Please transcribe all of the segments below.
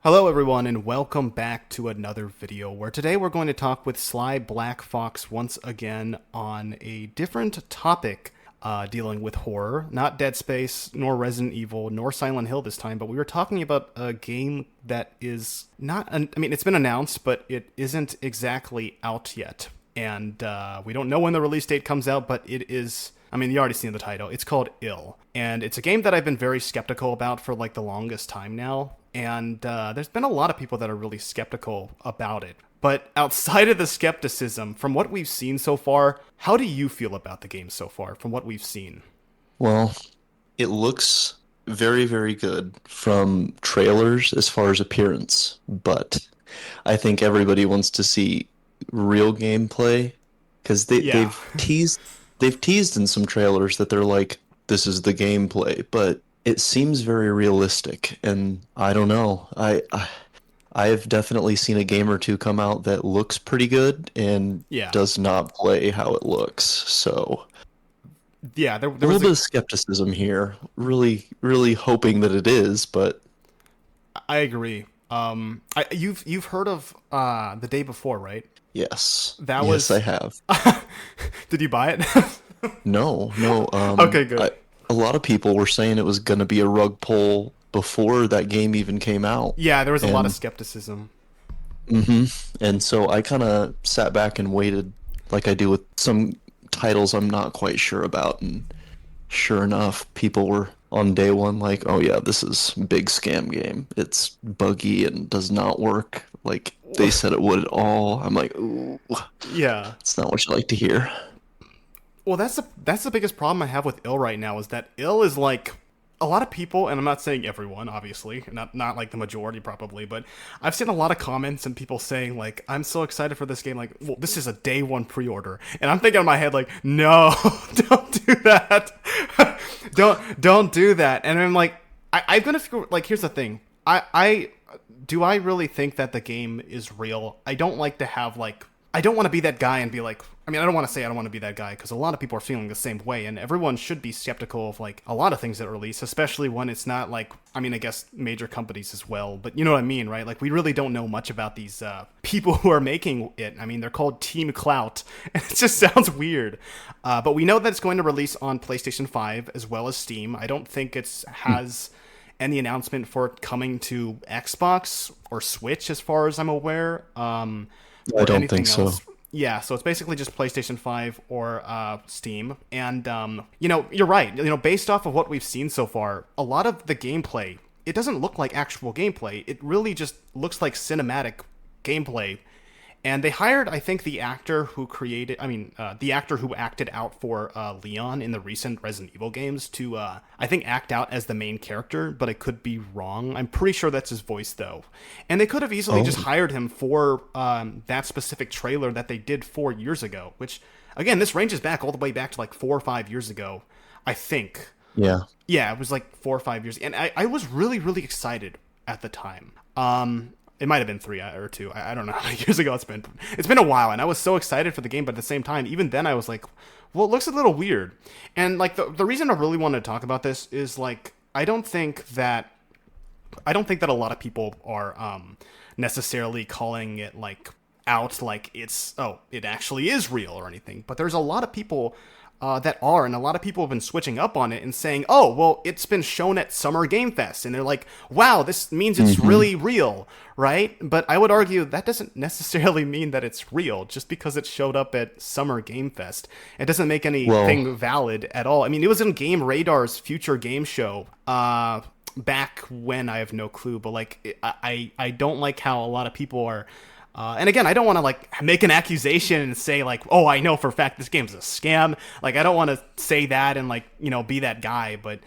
Hello everyone and welcome back to another video where today we're going to talk with SlyBlackFox once again on a different topic dealing with horror. Not Dead Space, nor Resident Evil, nor Silent Hill this time, but we were talking about a game that is not, it's been announced, but it isn't exactly out yet. And we don't know when the release date comes out, but it is, you already seen the title. It's called Ill. And it's a game that I've been very skeptical about for like the longest time now. And there's been a lot of people that are really skeptical about it. But outside of the skepticism, from what we've seen so far, how do you feel about the game so far, from what we've seen? Well, it looks very, very good from trailers as far as appearance, but I think everybody wants to see real gameplay because Yeah. they've teased in some trailers that they're like, this is the gameplay, but it seems very realistic, and I don't know. I've definitely seen a game or two come out that looks pretty good and Yeah. does not play how it looks, so. Yeah, A there little was a. bit of skepticism here. Really, really hoping that it is, but I agree. You've heard of The Day Before, right? yes. That Yes, I was. have. Did you buy it? No, no. Okay, good. A lot of people were saying it was going to be a rug pull before that game even came out. Yeah, there was a lot of And skepticism. hmm and so I kind of sat back and waited like I do with some titles I'm not quite sure about, and sure enough, people were on day one like, "Oh yeah, this is big scam game. It's buggy and does not work like they said it would at all." I'm like, "Ooh, Yeah. it's not what you like to hear." Well, that's the biggest problem I have with Ill right now is that Ill is like a lot of people, and I'm not saying everyone, obviously, not like the majority probably, but I've seen a lot of comments and people saying like, "I'm so excited for this game." Like, well, this is a day one pre-order, and I'm thinking in my head like, "No, don't do that, don't do that." And I'm like, I'm gonna figure like, here's the thing, I do I really think that the game is real? I don't like to have like I don't want to be that guy and be like, I don't want to say I don't want to be that guy because a lot of people are feeling the same way, and everyone should be skeptical of like a lot of things that release, especially when it's not like, I guess major companies as well, but you know what I mean, right? Like we really don't know much about these people who are making it. They're called Team Clout, and it just sounds weird. But we know that it's going to release on PlayStation 5 as well as Steam. I don't think it's has any announcement for it coming to Xbox or Switch, as far as I'm aware, I or don't think anything so. else. Yeah, so it's basically just PlayStation 5 or Steam. And, you're right. Based off of what we've seen so far, a lot of the gameplay, it doesn't look like actual gameplay. It really just looks like cinematic gameplay. And they hired, I think, the actor who the actor who acted out for Leon in the recent Resident Evil games to, I think, act out as the main character, but I could be wrong. I'm pretty sure that's his voice, though. And they could have easily just Oh, hired him for that specific trailer that they did 4 years ago, which, again, this ranges back all the way back to like 4 or 5 years ago, I think. yeah. Yeah, it was like 4 or 5 years, and I was really really excited at the time. It might have been 3 or 2. I don't know how many years ago it's been. It's been a while, and I was so excited for the game, but at the same time, even then, I was like, well, it looks a little weird. And like the reason I really want to talk about this is like I don't think that a lot of people are necessarily calling it like out like it actually is real or anything. But there's a lot of people that are, and a lot of people have been switching up on it and saying, "Oh, well, it's been shown at Summer Game Fest," and they're like, "Wow, this means it's hmm really real, right?" But I would argue that doesn't necessarily mean that it's real just because it showed up at Summer Game Fest. It doesn't make Well, anything valid at all. It was in Game Radar's future game show. Back when I have no clue, but like I don't like how a lot of people are. And again, I don't want to like make an accusation and say like, oh, I know for a fact this game's a scam. Like, I don't want to say that and like be that guy. But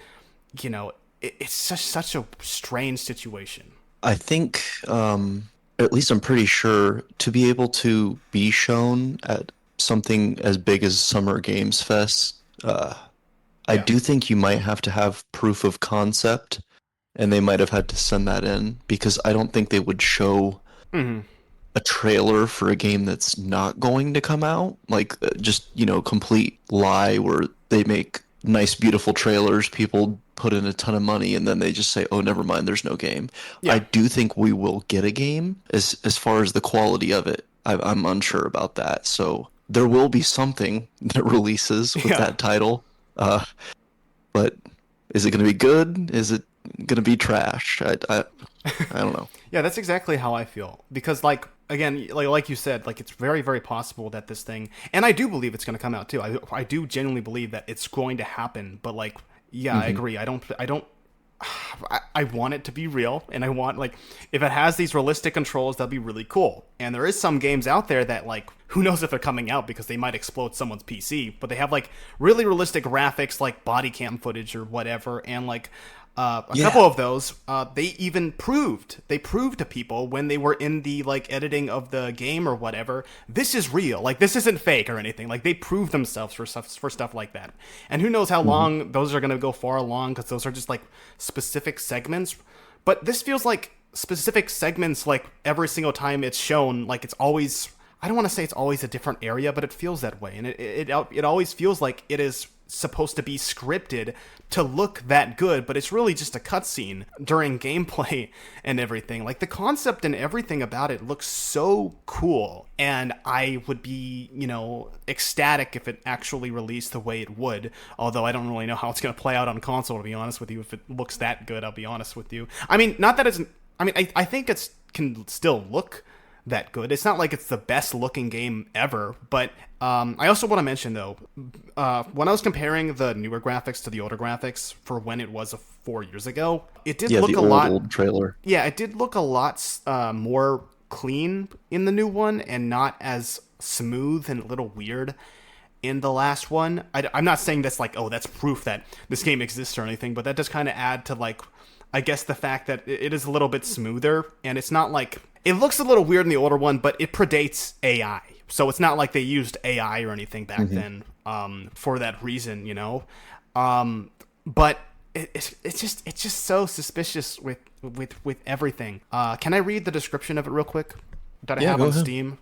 it's such a strange situation. I think, at least I'm pretty sure, to be able to be shown at something as big as Summer Games Fest, I Yeah. do think you might have to have proof of concept, and they might have had to send that in because I don't think they would show Hmm. a trailer for a game that's not going to come out. Like, just, complete lie where they make nice, beautiful trailers. People put in a ton of money and then they just say, "Oh, never mind, there's no game." I Yeah. do think we will get a game. As far as the quality of it, I'm unsure about that. So there will be something that releases with Yeah. that title. Uh, but is it going to be good? Is it going to be trash? I don't know. Yeah, that's exactly how I feel. Because, like, again, like you said, like, it's very, very possible that this thing, and I do believe it's going to come out too. I do genuinely believe that it's going to happen. But, like, yeah, I Hmm. agree. I don't. I want it to be real, and I want, like, if it has these realistic controls, that'd be really cool. And there is some games out there that, like, who knows if they're coming out because they might explode someone's PC, but they have like really realistic graphics, like body cam footage or whatever, and like a Yeah. couple of those, they proved to people when they were in the like editing of the game or whatever, this is real. Like this isn't fake or anything. Like they proved themselves for stuff like that. And who knows how Hmm. long those are gonna go far along because those are just like specific segments. But this feels like specific segments. Like every single time it's shown, like it's always. I don't want to say it's always a different area, but it feels that way, and it always feels like it is supposed to be scripted to look that good, but it's really just a cutscene during gameplay and everything. Like the concept and everything about it looks so cool, and I would be, ecstatic if it actually released the way it would. Although I don't really know how it's going to play out on console, to be honest with you. If it looks that good, I'll be honest with you. I mean, not that it's. I mean, I think it's can still look that good. It's not like it's the best looking game ever, but I also want to mention though, when I was comparing the newer graphics to the older graphics for when it was 4 years ago, it did Yeah, look the a old lot. old trailer. Yeah, it did look a lot more clean in the new one, and not as smooth and a little weird in the last one. I'm not saying that's like, oh, that's proof that this game exists or anything, but that does kind of add to like, I guess the fact that it is a little bit smoother, and it's not like it looks a little weird in the older one, but it predates AI, so it's not like they used AI or anything back Hmm. then for that reason, But it's just so suspicious with everything. Can I read the description of it real quick that I Yeah, have go on ahead. Steam?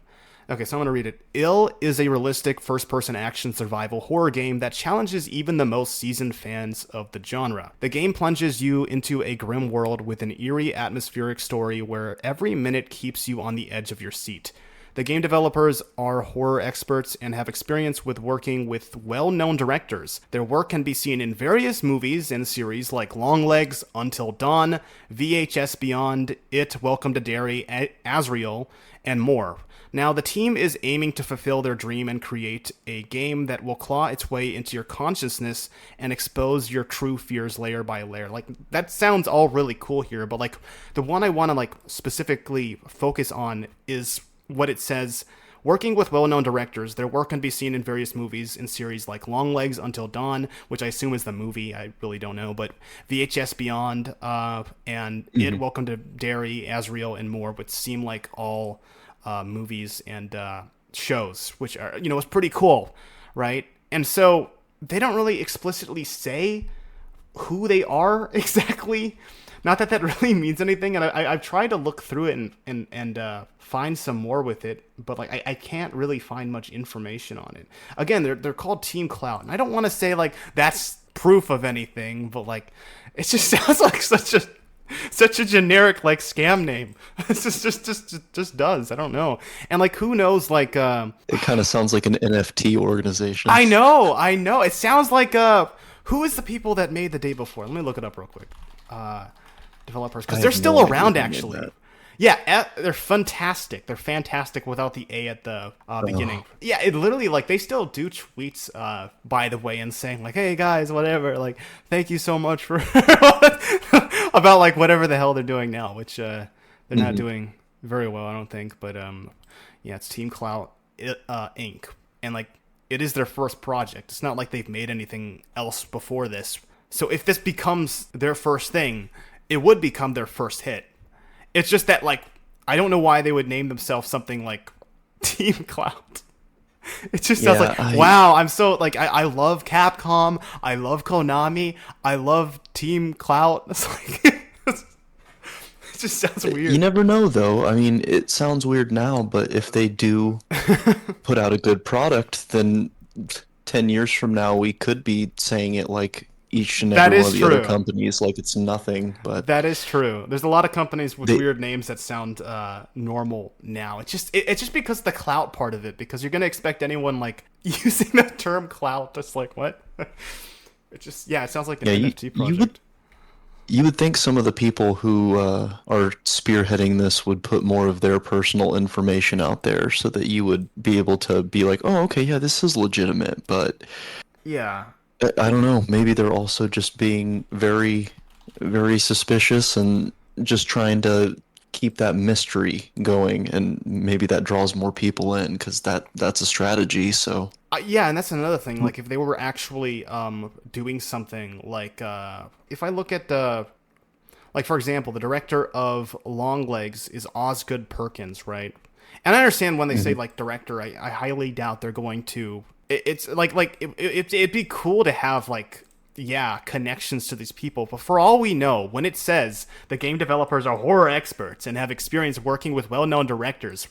Okay, so I'm gonna read it. Ill is a realistic first-person action survival horror game that challenges even the most seasoned fans of the genre. The game plunges you into a grim world with an eerie atmospheric story where every minute keeps you on the edge of your seat. The game developers are horror experts and have experience with working with well-known directors. Their work can be seen in various movies and series like Longlegs, Until Dawn, VHS Beyond, It, Welcome to Derry, Azrael, and more. Now, the team is aiming to fulfill their dream and create a game that will claw its way into your consciousness and expose your true fears layer by layer. Like, that sounds all really cool here, but, like, the one I want to, like, specifically focus on is what it says. Working with well-known directors, their work can be seen in various movies and series like Longlegs, Until Dawn, which I assume is the movie. I really don't know, but VHS Beyond, and It, Hmm. Welcome to Derry, Azrael, and more, which seem like all movies and shows, which are, was pretty cool, right? And so they don't really explicitly say who they are exactly. Not that that really means anything, and I've tried to look through it and find some more with it, but like I can't really find much information on it. Again, they're called Team Cloud, and I don't want to say like that's proof of anything, but like it just sounds like such a generic like scam name. It just does. I don't know, and like who knows like It kind of sounds like an NFT organization. I know. It sounds like who is the people that made the day before? Let me look it up real quick. Uh, Developers, I because they're have still no idea around who made actually. that. Yeah, they're fantastic. They're fantastic without the A at the beginning. Oh, Yeah, it literally like they still do tweets by the way and saying like, "Hey guys, whatever, like thank you so much for about like whatever the hell they're doing now," which they're not hmm. doing very well, I don't think. But yeah, it's Team Cloud Inc. And like it is their first project. It's not like they've made anything else before this. So if this becomes their first thing, it would become their first hit. It's just that like I don't know why they would name themselves something like Team Cloud. It just sounds Yeah, like wow. I'm so like I love Capcom. I love Konami. I love Team Cloud. It's like it just sounds you weird. never know though. I mean, it sounds weird now, but if they do put out a good product, then 10 years from now we could be saying it like each and That every one is of the other true. companies like it's nothing, but That is true. There's a lot of companies with they weird names that sound normal now. It's just because of the clout part of it. Because you're gonna expect anyone like using the term clout. Just like what? It just yeah. It sounds like an yeah, NFT you would project. you would think some of the people who are spearheading this would put more of their personal information out there so that you would be able to be like, oh, okay, yeah, this is legitimate. But Yeah. I don't know. Maybe they're also just being very, very suspicious and just trying to keep that mystery going, and maybe that draws more people in because that's a strategy. So, Yeah, and that's another thing. Like, if they were actually doing something like, if I look at like for example, the director of Longlegs is Osgood Perkins, right? And I understand when they say mhm. like director, I highly doubt they're going to. It's it'd be cool to have like yeah connections to these people, but for all we know, when it says the game developers are horror experts and have experience working with well-known directors,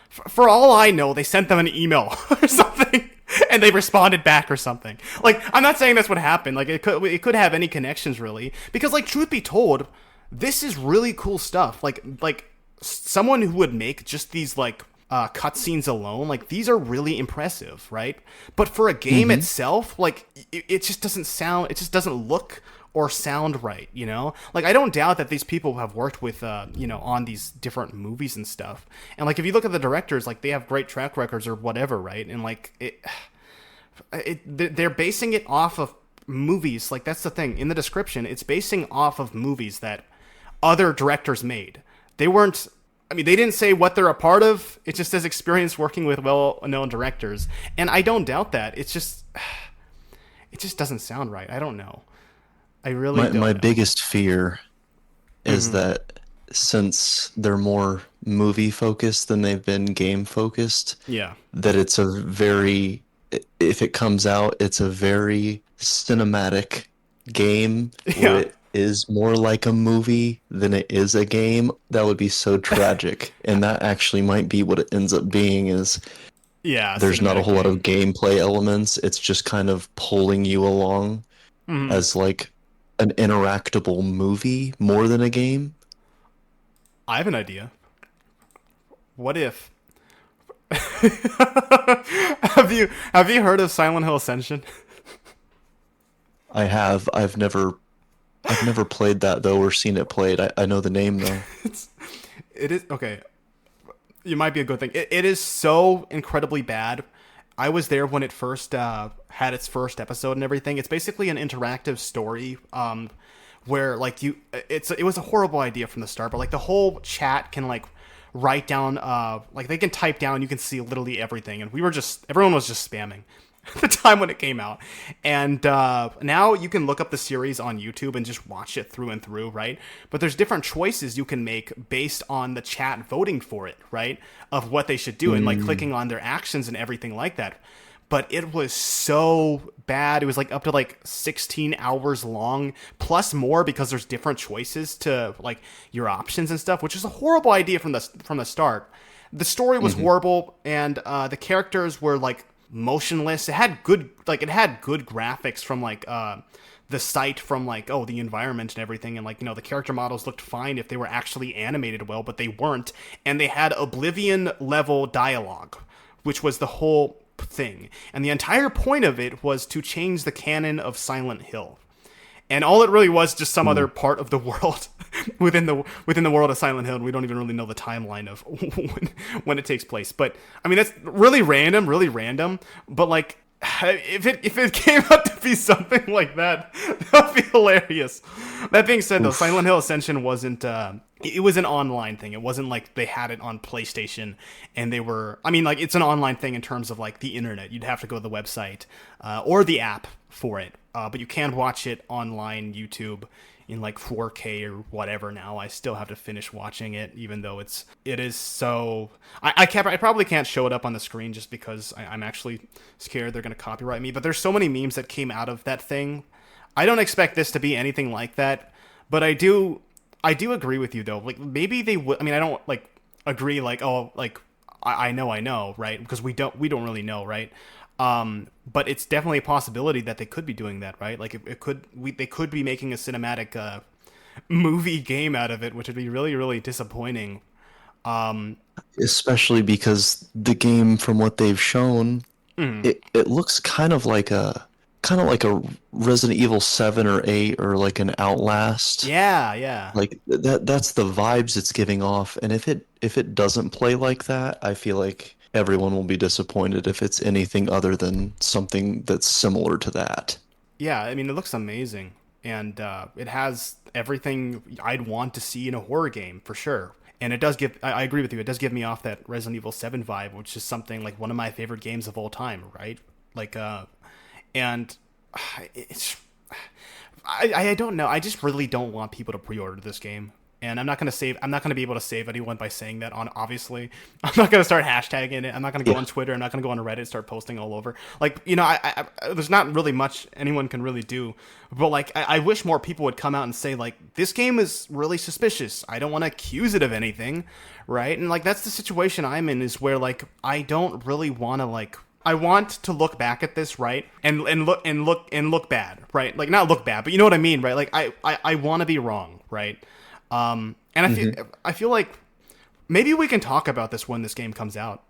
for all I know, they sent them an email or something, and they responded back or something. Like, I'm not saying that's what happened. Like, it could have any connections really, because like, truth be told, this is really cool stuff. Like someone who would make just these like cutscenes alone, like these are really impressive, right? But for a game Mhm. itself, like it just doesn't sound, it just doesn't look or sound right, you know? Like I don't doubt that these people have worked with on these different movies and stuff. And like if you look at the directors, like they have great track records or whatever, right? And like they're basing it off of movies. Like that's the thing. In the description, it's basing off of movies that other directors made. They weren't I mean, they didn't say what they're a part of. It just says experience working with well-known directors. And I don't doubt that. It just doesn't sound right. I don't know. I really My don't know. biggest fear is Mm-hmm. that since they're more movie focused than they've been game focused, Yeah. that it's a very, if it comes out, it's a very cinematic game where Yeah. it is more like a movie than it is a game. That would be so tragic. And that actually might be what it ends up being is Yeah, there's not a cinematic whole lot of game. gameplay elements. It's just kind of pulling you along Mm-hmm. as like an interactable movie more than a game. I have an idea. What if have you heard of Silent Hill Ascension? I have. I've never played that though or seen it played. I know the name though. It is okay. It might be a good thing. It is so incredibly bad. I was there when it first had its first episode and everything. It's basically an interactive story where like it was a horrible idea from the start, but like the whole chat can like write down like they can type down, you can see literally everything, and everyone was just spamming at the time when it came out. And now you can look up the series on YouTube and just watch it through and through, right? But there's different choices you can make based on the chat voting for it, right? Of what they should do and like Mm. clicking on their actions and everything like that. But it was so bad. It was like up to like 16 hours long, plus more because there's different choices to like your options and stuff, which is a horrible idea from the start. The story was Hmm. horrible, and the characters were like motionless. It had good graphics from like the site from like the environment and everything, and like the character models looked fine if they were actually animated well, but they weren't. And they had Oblivion level dialogue, which was the whole thing. And the entire point of it was to change the canon of Silent Hill, and all it really was just some other part of the world within the world of Silent Hill, and we don't even really know the timeline of when it takes place. But I mean, that's really random. But like, if it came out to be something like that, that would be hilarious. That being said, though, Silent Oof. Hill Ascension wasn't. It was an online thing. It wasn't like they had it on PlayStation and they were. I mean, like it's an online thing in terms of like the internet. You'd have to go to the website or the app for it, but you can watch it online YouTube in like 4K or whatever. Now I still have to finish watching it, even though it is so. I probably can't show it up on the screen just because I'm actually scared they're gonna copyright me. But there's so many memes that came out of that thing. I don't expect this to be anything like that, but I do agree with you though. Like maybe they would. I mean, I don't like agree. Like I know, right? Because we don't really know, right? But it's definitely a possibility that they could be doing that, right? Like they could be making a cinematic movie game out of it, which would be really, really disappointing. Um, Especially because the game, from what they've shown, mm, it looks kind of like a Resident Evil 7 or 8 or like an Outlast. yeah, yeah. Like that's the vibes it's giving off. And if it doesn't play like that, I feel like everyone will be disappointed if it's anything other than something that's similar to that. Yeah, I mean, it looks amazing, and it has everything I'd want to see in a horror game for sure. And it does give, I agree with you, it does give me off that Resident Evil 7 vibe, which is something like one of my favorite games of all time, right? Like, and it's, I don't know. I just really don't want people to pre-order this game. And I'm not gonna be able to save anyone by saying that on, obviously. I'm not gonna start hashtagging it. I'm not gonna go Yeah. on Twitter. I'm not gonna go on Reddit, start posting all over. Like, you know, there's not really much anyone can really do. But like, I wish more people would come out and say like, this game is really suspicious. I don't want to accuse it of anything, right? And like, that's the situation I'm in, is where like, I don't really want to like, I want to look back at this, right, and look bad, right? Like, not look bad, but you know what I mean, right? Like, I want to be wrong, right? And Hmm. I feel like maybe we can talk about this when this game comes out.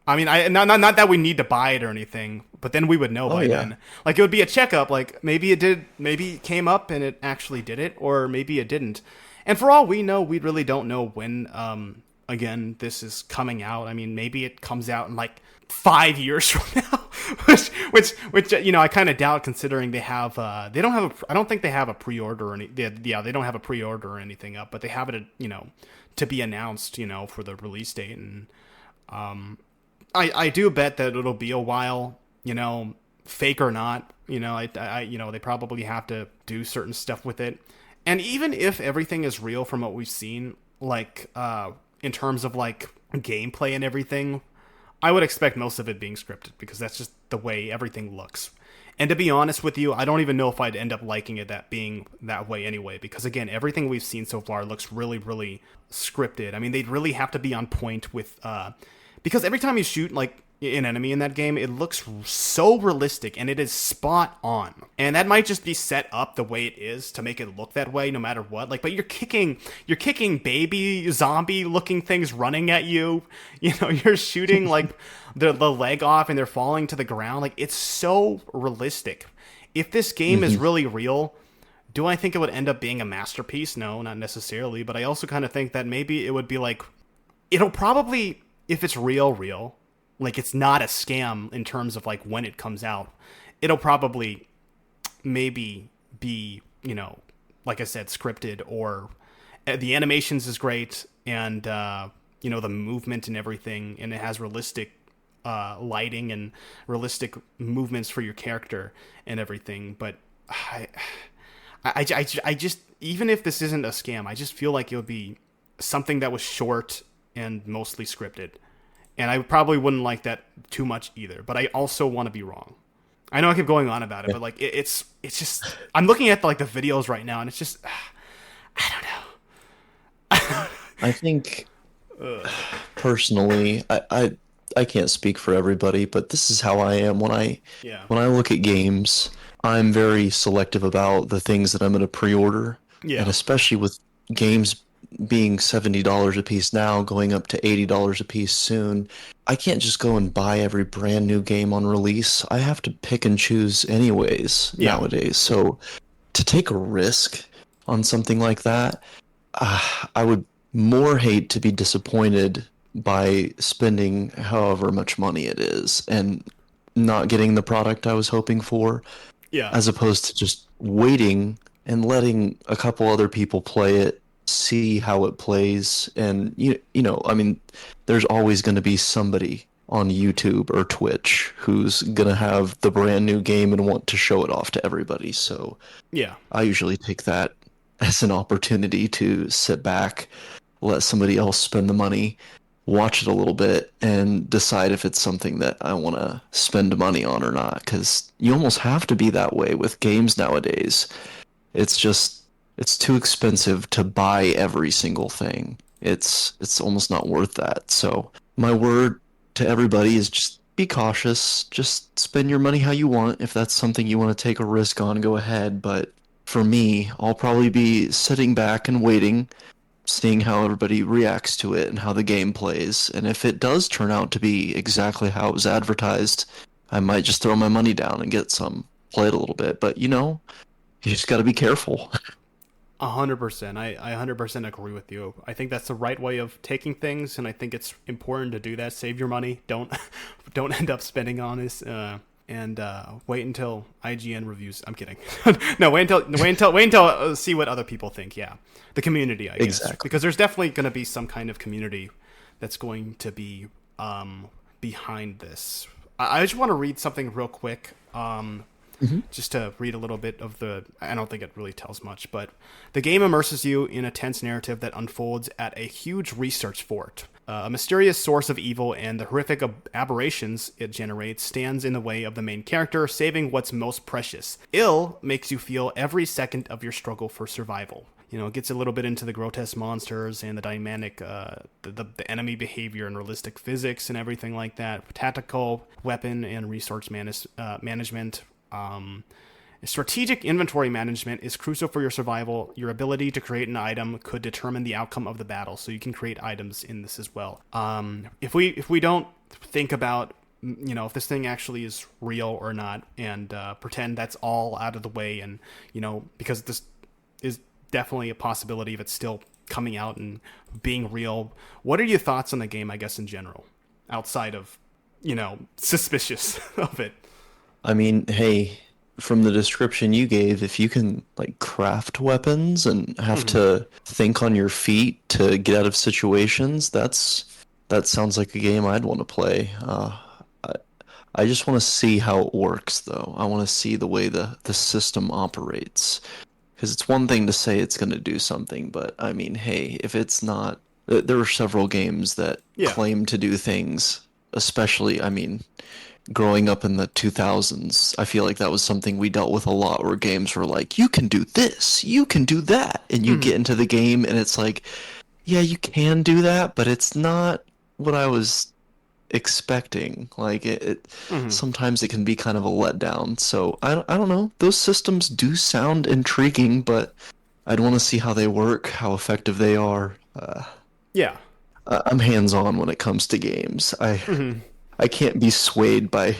I mean, not that we need to buy it or anything, but then we would know Oh by yeah. then. Like, it would be a checkup. Like, maybe it did, maybe it came up and it actually did it, or maybe it didn't. And for all we know, we really don't know when. Again, this is coming out. I mean, maybe it comes out in like 5 years from now, which you know, I kind of doubt, considering they don't have I don't think they have a pre-order or any. Yeah, they don't have a pre-order or anything up, but they have it, you know, to be announced, you know, for the release date. And I do bet that it'll be a while, you know, fake or not. You know, you know, they probably have to do certain stuff with it. And even if everything is real from what we've seen, like in terms of like gameplay and everything, I would expect most of it being scripted, because that's just the way everything looks. And to be honest with you, I don't even know if I'd end up liking it that being that way anyway, because again, everything we've seen so far looks really, really scripted. I mean, they'd really have to be on point with because every time you shoot like an enemy in that game, it looks so realistic, and it is spot on. And that might just be set up the way it is to make it look that way no matter what. Like, but you're kicking baby zombie looking things running at you. You know, you're shooting like the leg off and they're falling to the ground. Like, it's so realistic. If this game is Hmm. really real, do I think it would end up being a masterpiece? No, not necessarily. But I also kind of think that maybe it would be like, it'll probably, if it's real, like it's not a scam in terms of like when it comes out, it'll probably maybe be, you know, like I said, scripted, or the animations is great, and you know, the movement and everything, and it has realistic lighting and realistic movements for your character and everything. But I, I just, even if this isn't a scam, I just feel like it would be something that was short and mostly scripted. And I probably wouldn't like that too much either. But I also want to be wrong. I know I keep going on about it, Yeah. but like it's just, I'm looking at like the videos right now, and it's just I I think personally, I can't speak for everybody, but this is how I am yeah, when I look at games. I'm very selective about the things that I'm going to pre-order, and yeah, especially with games being $70 a piece now, going up to $80 a piece soon. I can't just go and buy every brand new game on release. I have to pick and choose anyways yeah, nowadays. So to take a risk on something like that, I would more hate to be disappointed by spending however much money it is and not getting the product I was hoping for, yeah, as opposed to just waiting and letting a couple other people play it, see how it plays, and you know, I mean, there's always going to be somebody on YouTube or Twitch who's going to have the brand new game and want to show it off to everybody. So yeah, I usually take that as an opportunity to sit back, let somebody else spend the money, watch it a little bit, and decide if it's something that I want to spend money on or not. Because you almost have to be that way with games nowadays. It's just, it's too expensive to buy every single thing. It's almost not worth that. So my word to everybody is just be cautious. Just spend your money how you want. If that's something you want to take a risk on, go ahead. But for me, I'll probably be sitting back and waiting, seeing how everybody reacts to it and how the game plays. And if it does turn out to be exactly how it was advertised, I might just throw my money down and get some, play it a little bit. But you just got to be careful. 100%. I 100% agree with you. I think that's the right way of taking things, and I think it's important to do that. Save your money. Don't don't end up spending on this. And wait until IGN reviews. I'm kidding. No, wait until see what other people think. Yeah, the community, I guess, Exactly. because there's definitely going to be some kind of community that's going to be behind this. I just want to read something real quick. Just to read a little bit of the, I don't think it really tells much, but the game immerses you in a tense narrative that unfolds at a huge research fort. A mysterious source of evil and the horrific aberrations it generates stands in the way of the main character, saving what's most precious. Ill makes you feel every second of your struggle for survival. It gets a little bit into the grotesque monsters and the dynamic, the enemy behavior and realistic physics and everything like that. Tactical weapon and resource management. Strategic inventory management is crucial for your survival. Your ability to create an item could determine the outcome of the battle, so you can create items in this as well. If we don't think about if this thing actually is real or not, and pretend that's all out of the way, and because this is definitely a possibility of it still coming out and being real. What are your thoughts on the game, I guess, in general, outside of suspicious of it? I mean, hey, from the description you gave, if you can like craft weapons and have to think on your feet to get out of situations, that sounds like a game I'd want to play. I, I just want to see how it works, though. I want to see the way the system operates. Because it's one thing to say it's going to do something, but I mean, hey, if it's not, there are several games that Yeah. claim to do things, especially, I mean, growing up in the 2000s, I feel like that was something we dealt with a lot where games were like, you can do this, you can do that. And you get into the game and it's like, yeah, you can do that, but it's not what I was expecting. Like Hmm. sometimes it can be kind of a letdown. So I don't know. Those systems do sound intriguing, but I'd want to see how they work, how effective they are. Yeah. I'm hands-on when it comes to games. Hmm. I can't be swayed by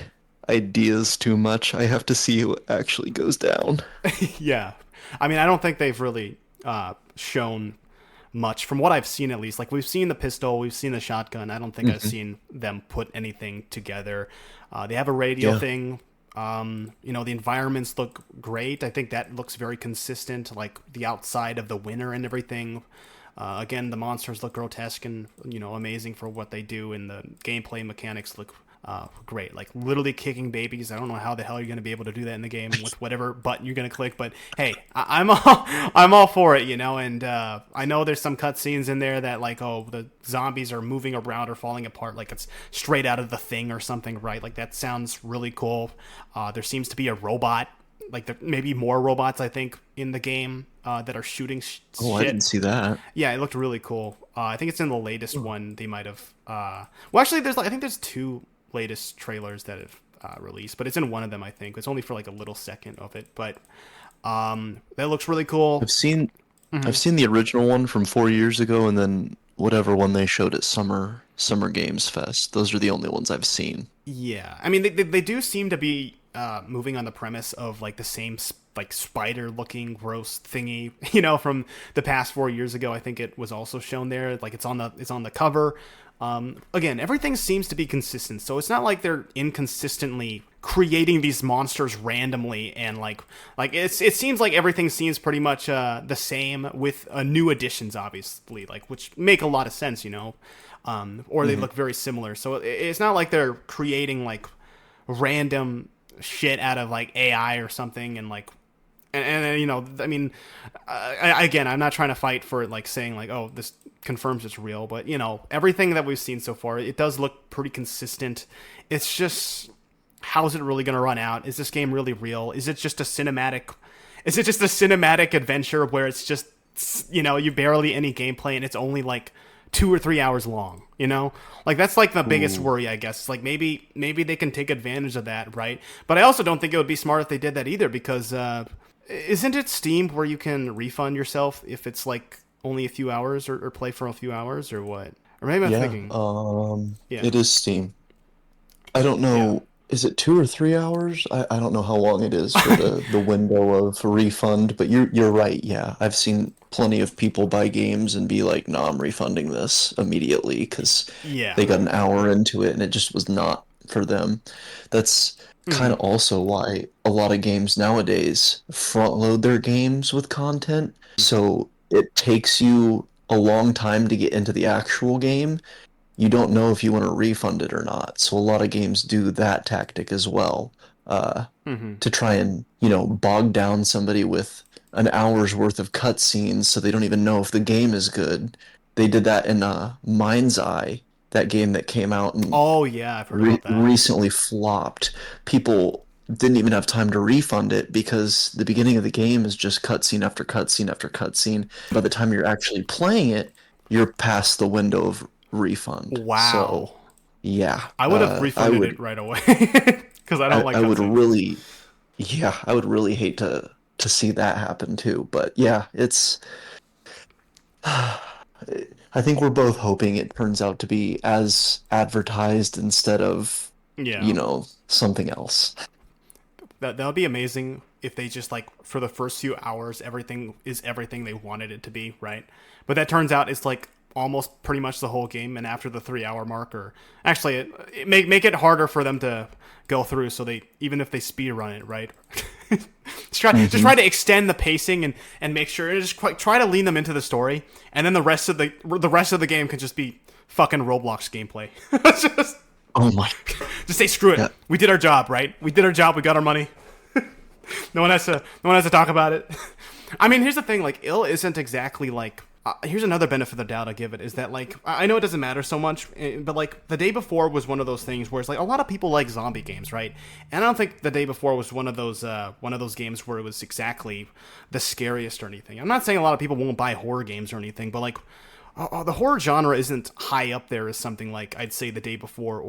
ideas too much. I have to see what actually goes down. Yeah. I mean, I don't think they've really shown much from what I've seen, at least. Like, we've seen the pistol, we've seen the shotgun. I don't think I've seen them put anything together. They have a radio Yeah. thing. The environments look great. I think that looks very consistent, like the outside of the winter and everything. Again, the monsters look grotesque and amazing for what they do, and the gameplay mechanics look great. Like literally kicking babies. I don't know how the hell you're going to be able to do that in the game with whatever button you're going to click, but hey, I'm all I'm all for it, And I know there's some cutscenes in there that like, oh, the zombies are moving around or falling apart, like it's straight out of the Thing or something, right? Like that sounds really cool. There seems to be a robot. Like there maybe more robots, I think, in the game that are shooting Oh, I didn't shit. see that. Yeah, it looked really cool. I think it's in the latest one. They might have. Well, actually, I think there's two latest trailers that have released, but it's in one of them. I think it's only for like a little second of it, but that looks really cool. I've seen I've seen the original one from 4 years ago, and then whatever one they showed at Summer Games Fest. Those are the only ones I've seen. Yeah, I mean they do seem to be moving on the premise of like the same like spider looking gross thingy, from the past 4 years ago. I think it was also shown there. Like it's on the cover. Again, everything seems to be consistent, so it's not like they're inconsistently creating these monsters randomly and like it seems like everything seems pretty much the same with new additions, obviously, like which make a lot of sense, or they look very similar. So it's not like they're creating like random shit out of like AI or something and like I mean, again, I'm not trying to fight for like saying like, oh, this confirms it's real, but everything that we've seen so far, it does look pretty consistent. It's just, how's it really going to run out? Is this game really real? Is it just a cinematic? Is it just a cinematic adventure where it's just you barely any gameplay and it's only like 2 or 3 hours long, like that's like the biggest Ooh. worry, I guess. Like maybe they can take advantage of that, right? But I also don't think it would be smart if they did that either, because isn't it Steam where you can refund yourself if it's like only a few hours, or play for a few hours, or what? Or maybe I'm Yeah, thinking, yeah, it is Steam. I don't yeah, know, is it 2 or 3 hours? I don't know how long it is for the window of refund, but you're right, yeah. I've seen plenty of people buy games and be like, no, I'm refunding this immediately because yeah. they got an hour into it and it just was not for them. That's kind Hmm. of also why a lot of games nowadays front load their games with content. So it takes you a long time to get into the actual game. You don't know if you want to refund it or not. So a lot of games do that tactic as well, uh, Hmm. to try and, bog down somebody with an hour's worth of cutscenes so they don't even know if the game is good. They did that in Mind's Eye, that game that came out and Oh yeah, I've heard about that. recently flopped. People didn't even have time to refund it because the beginning of the game is just cutscene after cutscene after cutscene. By the time you're actually playing it, you're past the window of refund. So, Wow. yeah, I would have refunded it right away because I don't like I would cutscenes. really, yeah, I would really hate to see that happen too. But yeah, it's I think we're both hoping it turns out to be as advertised instead of, Yeah, something else. that would be amazing if they just like for the first few hours everything is everything they wanted it to be, right? But that turns out it's like almost pretty much the whole game, and after the 3 hour mark, or actually it make it harder for them to go through, so they, even if they speed run it, right? Just try Hmm. to extend the pacing, and make sure, just try to lean them into the story, and then the rest of the game can just be fucking Roblox gameplay. just Oh my, just say screw it. yeah. We did our job, right? We did our job. We got our money. No one has to talk about it. I mean, here's the thing. Like, ill isn't exactly like. Here's another benefit of the doubt I give it is that, like, I know it doesn't matter so much, but like the day before was one of those things where it's like a lot of people like zombie games, right? And I don't think the day before was one of those games where it was exactly the scariest or anything. I'm not saying a lot of people won't buy horror games or anything, but like the horror genre isn't high up there as something like, I'd say, the day before,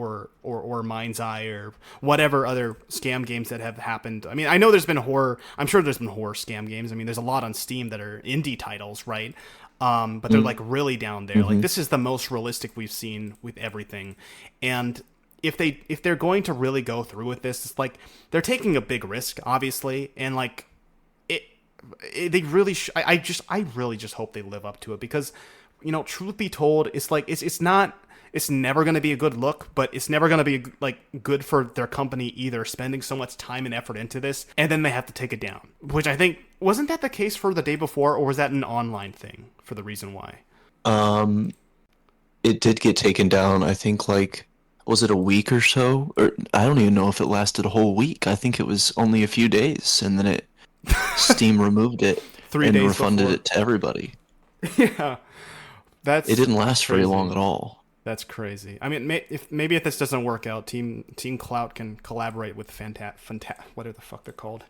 or Mind's Eye, or whatever other scam games that have happened. I mean, I know there's been horror. I'm sure there's been horror scam games. I mean, there's a lot on Steam that are indie titles, right? But they're like really down there. Like Mm-hmm. this is the most realistic we've seen with everything, and if they're going to really go through with this, it's like they're taking a big risk, obviously, and like it, they really I really just hope they live up to it, because truth be told, it's like it's not, it's never going to be a good look, but it's never going to be like good for their company either, spending so much time and effort into this and then they have to take it down, which I think, wasn't that the case for the day before, or was that an online thing for the reason why? Um, it did get taken down. I think like was it a week or so? Or I don't even know if it lasted a whole week. I think it was only a few days, and then Steam removed it Three and days refunded before. it to everybody. Yeah, It that's didn't last very long crazy. at all. That's crazy. I mean, if this doesn't work out, Team Clout can collaborate with whatever the fuck they're called.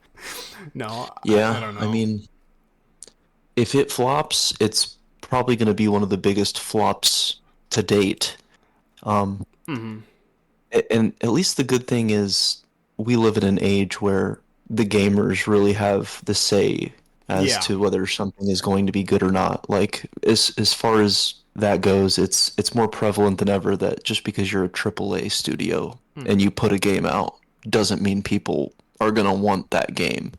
No, I Yeah, don't I know. mean, if it flops, it's probably going to be one of the biggest flops to date. Um, Hmm. and at least the good thing is we live in an age where the gamers really have the say as Yeah. to whether something is going to be good or not. Like as far as that goes, it's more prevalent than ever that just because you're a AAA studio and Hmm. you put a game out doesn't mean people are gonna want that game.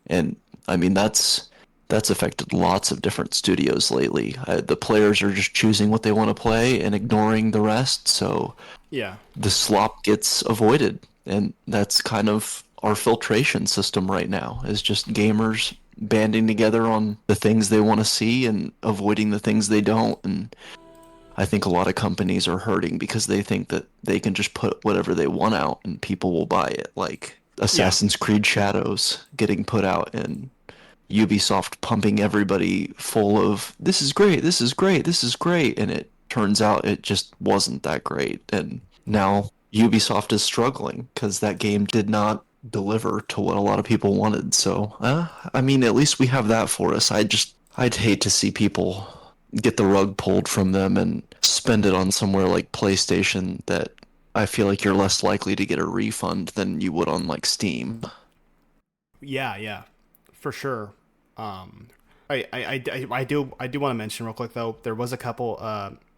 And I mean that's affected lots of different studios lately. The players are just choosing what they want to play and ignoring the rest, so Yeah. the slop gets avoided. And that's kind of our filtration system right now, is just gamers banding together on the things they want to see and avoiding the things they don't. And I think a lot of companies are hurting because they think that they can just put whatever they want out and people will buy it. Like Yeah. Assassin's Creed Shadows getting put out and Ubisoft pumping everybody full of this is great, this is great, this is great, and it turns out it just wasn't that great. And now Ubisoft is struggling because that game did not deliver to what a lot of people wanted. So, I mean, at least we have that for us. I'd hate to see people get the rug pulled from them and spend it on somewhere like PlayStation that I feel like you're less likely to get a refund than you would on like Steam. Yeah, yeah, for sure. Um, I do want to mention real quick though. There was a couple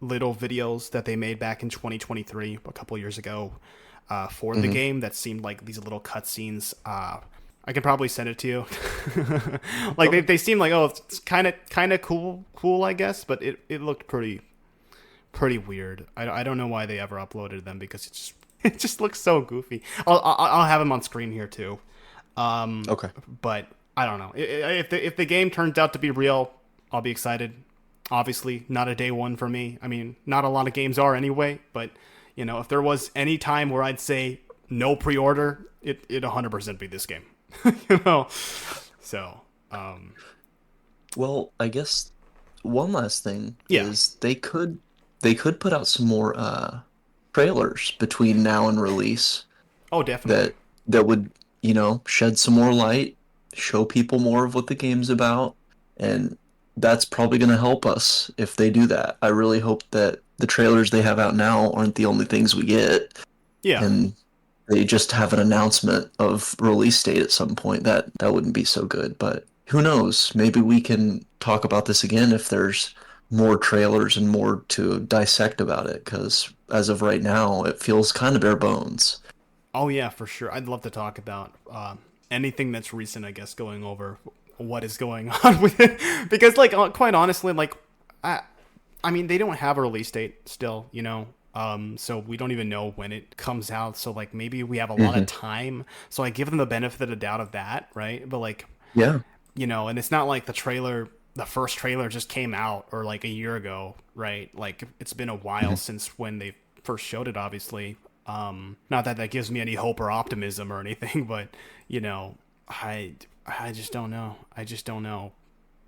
little videos that they made back in 2023, a couple years ago, for the Hmm. game that seemed like these little cutscenes. I could probably send it to you. Like they, Okay. they seem like, oh, it's kind of cool, I guess, but it looked pretty weird. I don't know why they ever uploaded them because it just it just looks so goofy. I'll have them on screen here too. Um, Okay. but I don't know. If the game turns out to be real, I'll be excited. Obviously, not a day one for me. I mean, not a lot of games are anyway. But if there was any time where I'd say no pre-order, it 100% be this game. you know. So, Well, I guess one last thing yeah. is they could put out some more trailers between now and release Oh, definitely. that would, shed some more light, show people more of what the game's about, and that's probably going to help us if they do that. I really hope that the trailers they have out now aren't the only things we get, Yeah. and they just have an announcement of release date at some point. That wouldn't be so good, but who knows? Maybe we can talk about this again if there's more trailers and more to dissect about it, because as of right now, it feels kind of bare bones. Oh yeah, for sure. I'd love to talk about anything that's recent. I guess going over what is going on with it because, like, quite honestly, like, I, I mean, they don't have a release date still, so we don't even know when it comes out. So like, maybe we have a lot of Hmm. time. So I give them the benefit of the doubt of that, right? But like, Yeah. and it's not like the first trailer just came out or like a year ago, right? Like it's been a while Mhm. since when they first showed it, obviously. Not that that gives me any hope or optimism or anything, but you know, I I just don't know. I just don't know.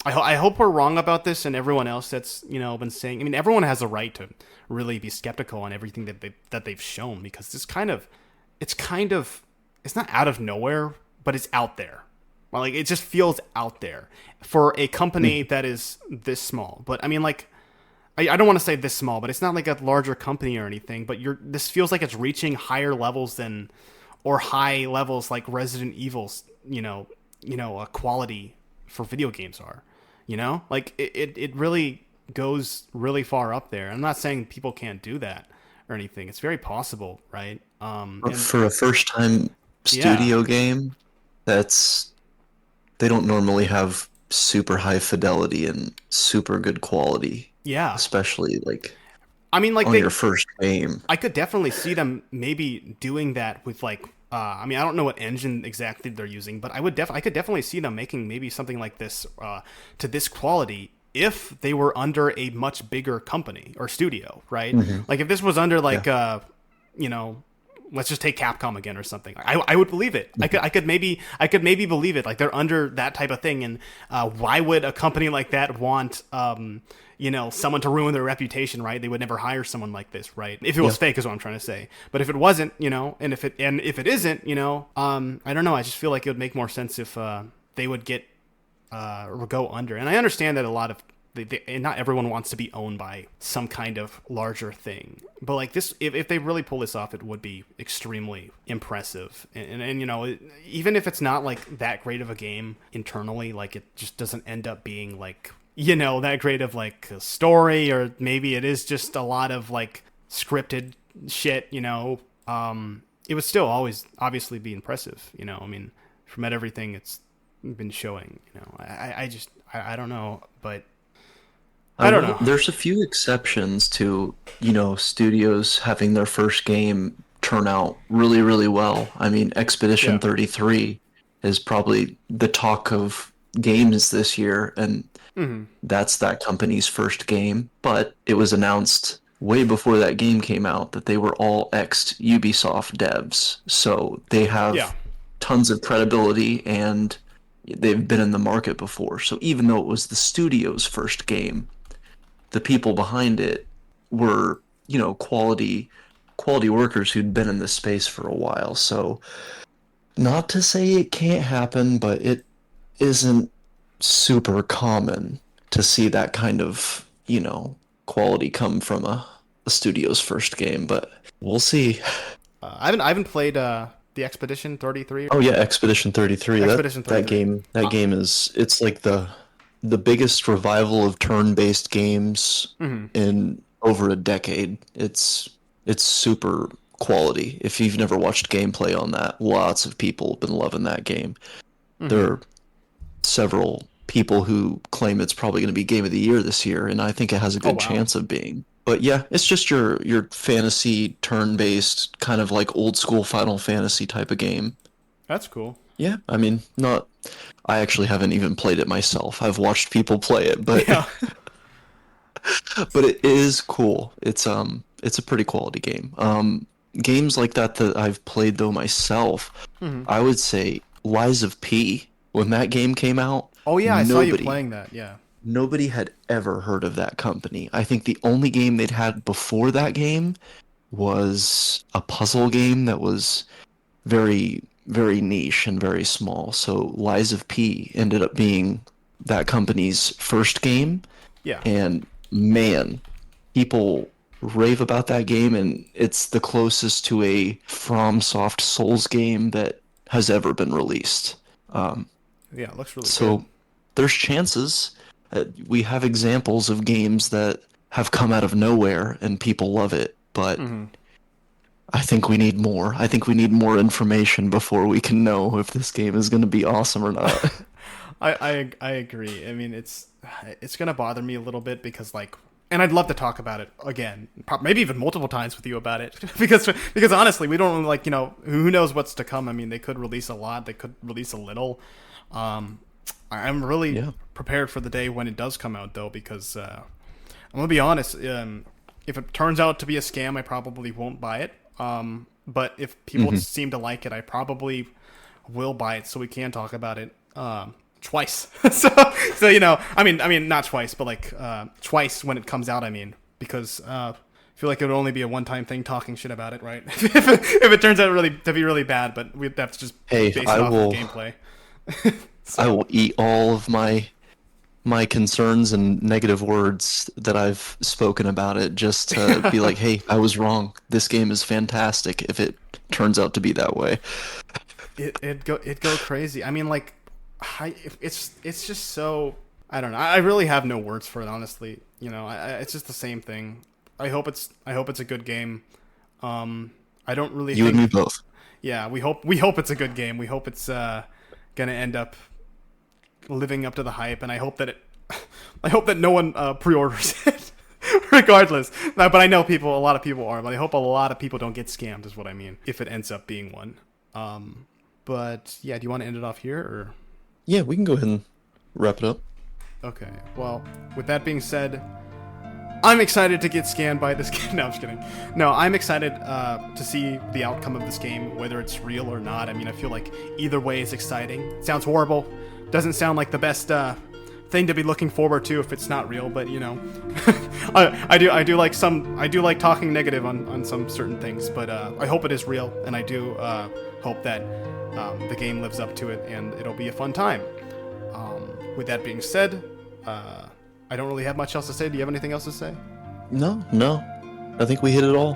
I hope we're wrong about this, and everyone else that's been saying. I mean, everyone has a right to really be skeptical on everything that they've shown because it's not out of nowhere, but it's out there. Well, like it just feels out there for a company Mhm. that is this small. But I mean, like I don't want to say this small, but it's not like a larger company or anything. But this feels like it's reaching higher levels than or high levels like Resident Evil's a quality for video games are. Like it really goes really far up there. I'm not saying people can't do that or anything. It's very possible, right? But And for a first time yeah, studio game, that's they don't normally have super high fidelity and super good quality, yeah. especially like I mean, like on your first game. I could definitely see them maybe doing that with like. I mean, I don't know what engine exactly they're using, but I could definitely see them making maybe something like this to this quality if they were under a much bigger company or studio, right? Hmm. Like if this was under Yeah. like you know, let's just take Capcom again or something. I would believe it. I could maybe believe it. Like they're under that type of thing, and why would a company like that want someone to ruin their reputation, right? They would never hire someone like this, right? If it was Yeah. fake, is what I'm trying to say. But if it wasn't, and if it isn't, I don't know. I just feel like it would make more sense if they would get or go under. And I understand that a lot of not everyone wants to be owned by some kind of larger thing, but like this, if they really pull this off, it would be extremely impressive. And even if it's not like that great of a game internally, like it just doesn't end up being like that great of like a story, or maybe it is just a lot of like scripted shit. It would still always obviously be impressive. I mean, from everything it's been showing. I don't know, but I I don't will. know. There's a few exceptions to, studios having their first game turn out really, really well. I mean, Expedition Yeah. 33 is probably the talk of games this year, and Hmm. that's that company's first game. But it was announced way before that game came out that they were all ex-Ubisoft devs. So they Yeah. have tons of credibility and they've been in the market before. So even though it was the studio's first game, the people behind it were, quality workers who'd been in this space for a while. So not to say it can't happen, but it isn't super common to see that kind of, quality come from a studio's first game, but we'll see. I haven't played the Expedition 33. Oh yeah, Expedition 33. That Expedition that 33. game that game is it's like the biggest revival of turn-based games Hmm. in over a decade. It's super quality. If you've never watched gameplay on that, lots of people have been loving that game. There Hmm. are several people who claim it's probably going to be game of the year this year, and I think it has a Oh good wow, chance of being. But yeah, it's just your fantasy turn-based kind of like old school Final Fantasy type of game. that's cool. Yeah, I mean, not I actually haven't even played it myself. I've watched people play it, but Yeah. but it is cool. It's a pretty quality game. Games like that I've played though myself, Hmm. I would say Lies of P. When that game came out, Oh yeah, I saw you nobody playing that. Yeah. nobody had ever heard of that company. I think the only game they'd had before that game was a puzzle game that was very, very niche and very small. So Lies of P ended up being that company's first game, Yeah. and man, people rave about that game, and it's the closest to a FromSoft Souls game that has ever been released. Um, Yeah. It looks really good. so there's chances. We have examples of games that have come out of nowhere and people love it, but Hmm. I think we need more. I think we need more information before we can know if this game is going to be awesome or not. I agree. I mean, it's gonna bother me a little bit because like, and I'd love to talk about it again, maybe even multiple times with you about it, because honestly, we don't like who knows what's to come. I mean, they could release a lot, they could release a little. Um, I'm really Yeah. prepared for the day when it does come out though, because I'm gonna be honest. If it turns out to be a scam, I probably won't buy it. But if people Hmm. seem to like it, I probably will buy it so we can talk about it twice. So I mean, not twice, but like twice when it comes out. I mean, because I feel like it would only be a one-time thing talking shit about it, right? If it turns out really to be really bad, but we have to just Hey, base it off of the gameplay. I So will eat all of my concerns and negative words that I've spoken about it just to be like, hey, I was wrong. This game is fantastic if it turns out to be that way. it go crazy. I mean, like, it's just so I don't know. I really have no words for it, honestly. It's just the same thing. I hope it's a good game. I don't really You and me think. both. Yeah, we hope it's a good game. We hope it's gonna end up living up to the hype, and I hope that I hope that no one pre-orders it, regardless. But I know a lot of people are. But I hope a lot of people don't get scammed. Is what I mean. If it ends up being one. But yeah, do you want to end it off here or? Yeah, we can go ahead and wrap it up. Okay. Well, with that being said, I'm excited to get scanned by this game. No, I'm just kidding. No, I'm excited to see the outcome of this game, whether it's real or not. I mean, I feel like either way is exciting. It sounds horrible. Doesn't sound like the best thing to be looking forward to if it's not real. But I do like talking negative on some certain things. But I hope it is real, and I do hope that the game lives up to it, and it'll be a fun time. With that being said, I don't really have much else to say. Do you have anything else to say? No, no. I think we hit it all.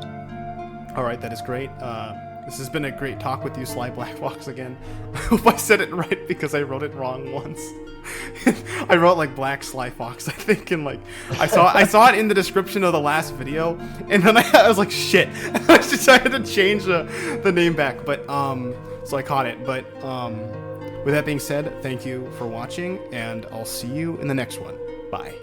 All right, that is great. This has been a great talk with you, SlyBlackFox again. I hope I said it right because I wrote it wrong once. I wrote like Black Sly Fox, I think, and like I saw it in the description of the last video, and then I was like, shit. I had to change the name back, but so I caught it. But with that being said, thank you for watching, and I'll see you in the next one. Bye.